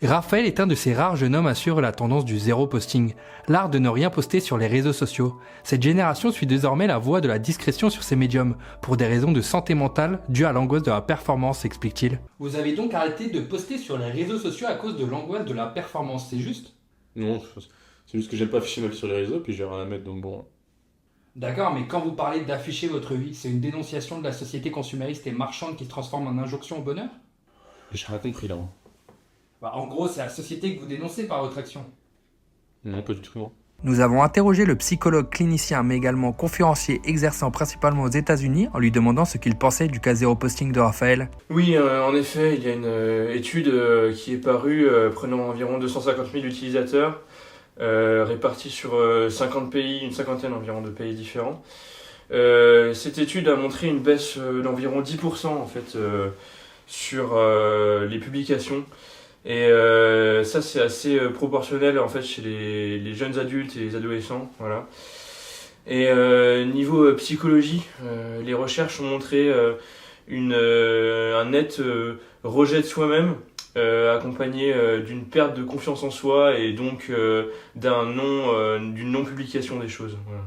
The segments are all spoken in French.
Raphaël est un de ces rares jeunes hommes à suivre la tendance du zéro posting, l'art de ne rien poster sur les réseaux sociaux. Cette génération suit désormais la voie de la discrétion sur ces médiums, pour des raisons de santé mentale dues à l'angoisse de la performance, explique-t-il. Vous avez donc arrêté de poster sur les réseaux sociaux à cause de l'angoisse de la performance, c'est juste ? Non, c'est juste que j'aime pas afficher ma vie sur les réseaux, puis j'ai rien à mettre, donc bon. D'accord, mais quand vous parlez d'afficher votre vie, c'est une dénonciation de la société consumériste et marchande qui se transforme en injonction au bonheur ? J'ai rien compris là. En gros, c'est la société que vous dénoncez par votre action. Non, pas du tout. Non. Nous avons interrogé le psychologue clinicien mais également conférencier exerçant principalement aux États-Unis en lui demandant ce qu'il pensait du cas zéro posting de Raphaël. Oui, en effet, il y a une étude qui est parue prenant environ 250 000 utilisateurs répartis sur 50 pays, une cinquantaine environ de pays différents. Cette étude a montré une baisse d'environ 10% en fait sur les publications. Et ça c'est assez proportionnel en fait chez les jeunes adultes et les adolescents, voilà. Et niveau psychologie, les recherches ont montré un net rejet de soi-même accompagné d'une perte de confiance en soi et donc d'une non-publication des choses. Voilà.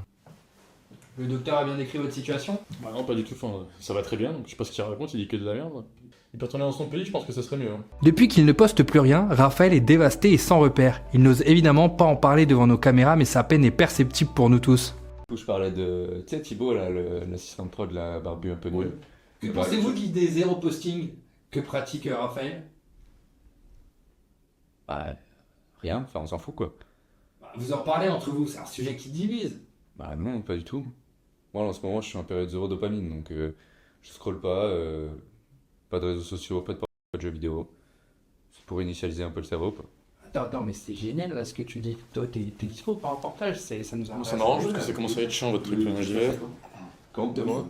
Le docteur a bien décrit votre situation ? Bah non, pas du tout. Enfin, ça va très bien, donc je sais pas ce qu'il raconte, il dit que de la merde. Il peut retourner dans son pays, je pense que ça serait mieux. Depuis qu'il ne poste plus rien, Raphaël est dévasté et sans repère. Il n'ose évidemment pas en parler devant nos caméras, mais sa peine est perceptible pour nous tous. Je parlais de, tu sais, Thibaut, là, l'assistant de prod, la barbu un peu nul. Que pensez-vous de l'idée zéro posting que pratique Raphaël ? Bah, rien, enfin on s'en fout quoi. Vous en parlez entre vous, c'est un sujet qui divise. Bah non, pas du tout. Moi en ce moment je suis en période zéro dopamine, donc je scrolle pas de réseaux sociaux, pas de jeux vidéo. C'est pour initialiser un peu le cerveau quoi. Attends, mais c'est génial là ce que tu dis. Toi, t'es dispo par un portage, ça nous a... Ça m'arrange parce que ça commence à être chiant votre truc, là, j'y vais. Compte de moi.